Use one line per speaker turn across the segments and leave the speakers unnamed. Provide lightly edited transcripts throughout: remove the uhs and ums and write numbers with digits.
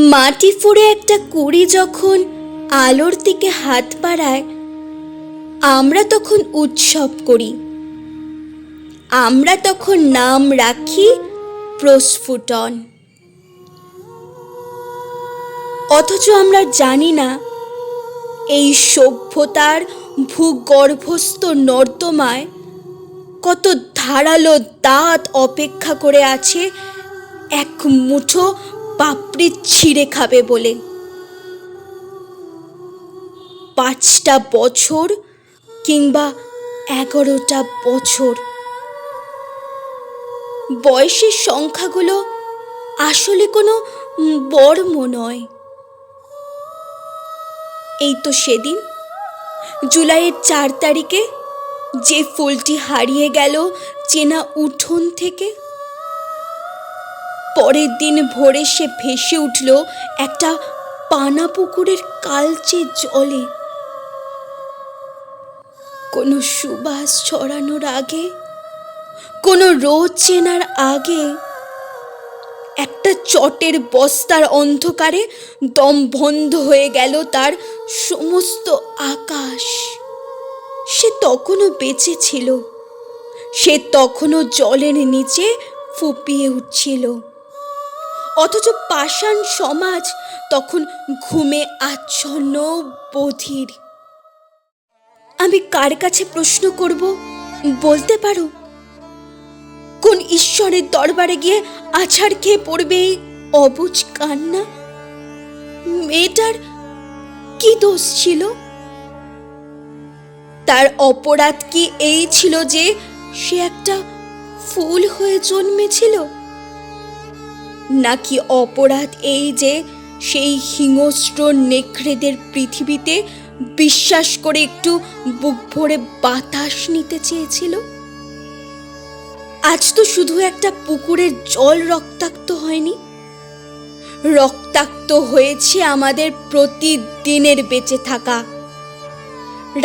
মাটি ফুঁড়ে একটা কুড়ি যখন আলোর দিকে হাত বাড়ায়, আমরা তখন উৎসব করি। আমরা তখন নাম রাখি প্রস্ফুটন। অথচ আমরা জানি না এই সভ্যতার ভূগর্ভস্থ নর্দমায় কত ধারালো দাঁত অপেক্ষা করে আছে এক মুঠো পাপড়ি ছিঁড়ে খাবে বলে। 5টা বছর কিংবা 11টা বছর, বয়সের সংখ্যাগুলো আসলে কোনো বর্ম নয়। এই তো সেদিন জুলাইয়ের 4 তারিখে যে ফুলটি হারিয়ে গেল চেনা উঠোন থেকে, পরের দিন ভোরে সে ভেসে উঠল একটা পানা পুকুরের কালচে জলে। কোনো সুবাস ছড়ানোর আগে, কোনো রোদ চেনার আগে, একটা চটের বস্তার অন্ধকারে দম বন্ধ হয়ে গেল তার সমস্ত আকাশ। সে তখনও বেঁচে ছিল, সে তখনও জলের নিচে ফুঁপিয়ে উঠছিল, অথচ পাষাণ সমাজ তখন ঘুমে আচ্ছন্ন বধির। আমি কার কাছে প্রশ্ন করব বলতে পারো? কোন ঈশ্বরের দরবারে গিয়ে আছাড় খেয়ে পড়বে এই অবুঝ কান্না? মেয়েটার কি দোষ ছিল? তার অপরাধ কি এই ছিল যে সে একটা ফুল হয়ে জন্মেছিল? নাকি অপরাধ এই যে সেই হিংস্র নেকড়েদের পৃথিবীতে বিশ্বাস করে একটু বুক ভরে বাতাস নিতে চেয়েছিল? আজ তো শুধু একটা পুকুরের জল রক্তাক্ত হয়নি, রক্তাক্ত হয়েছে আমাদের প্রতিদিনের বেঁচে থাকা।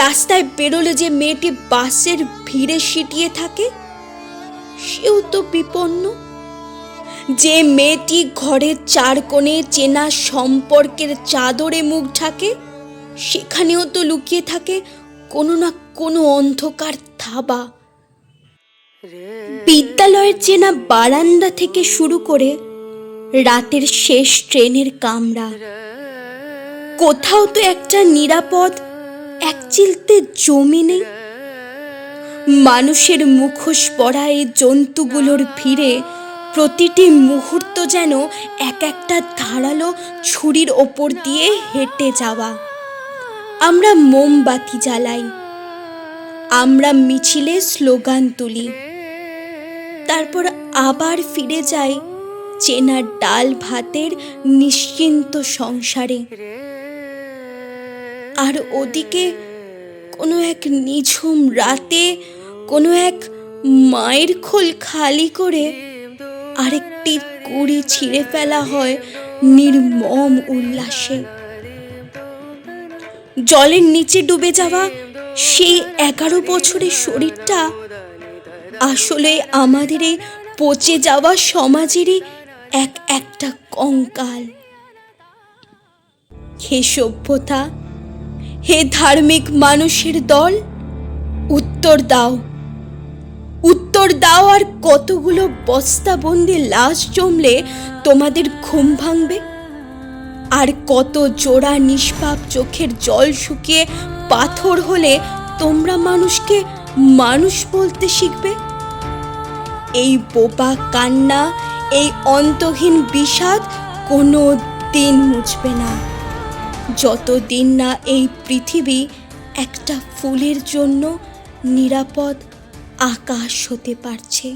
রাস্তায় বেরোলে যে মেয়েটি বাসের ভিড়ে সিটিয়ে থাকে, সেও তো বিপন্ন। যে মেয়েটি ঘরের 4 কোণে চেনা সম্পর্কের চাদরে মুখ ঢাকে, সেখানেও তো লুকিয়ে থাকে কোনো না কোনো অন্ধকার থাবা। বিদ্যালয়ের চেনা বারান্দা থেকে শুরু করে রাতের শেষ ট্রেনের কামরা, কোথাও তো একটা নিরাপদ এক চিলতে জমি নেই। মানুষের মুখোশ পরা এই জন্তুগুলোর ভিড়ে প্রতিটি মুহূর্ত যেন এক একটা ধারালো ছুরির ওপর দিয়ে হেঁটে যাওয়া। আমরা মোমবাতি জ্বালাই, আমরা মিছিলে স্লোগান তুলি, তারপর আবার ফিরে যাই চেনা ডাল ভাতের নিশ্চিন্ত সংসারে। আর ওদিকে কোনো এক নিঝুম রাতে কোনো এক মায়ের খোল খালি করে আরেকটি কুড়ি ছিঁড়ে ফেলা হয় নির্মম উল্লাসে। জলের নিচে ডুবে যাওয়া সেই 11 বছরের শরীরটা আসলে আমাদের এই পচে যাওয়া সমাজেরই একটা কঙ্কাল। হে সভ্যতা, হে ধার্মিক মানুষের দল, উত্তর দাও, উত্তর দাও। আর কতগুলো বস্তাবন্দি লাশ জমলে তোমাদের ঘুম ভাঙবে? আর কত জোড়া নিষ্পাপ চোখের জল শুকিয়ে পাথর হলে তোমরা মানুষকে মানুষ বলতে শিখবে? এই বোবা কান্না, এই অন্তহীন বিষাদ কোনো দিন মুছবে না, যতদিন না এই পৃথিবী একটা ফুলের জন্য নিরাপদ আকাশ হতে পারছে।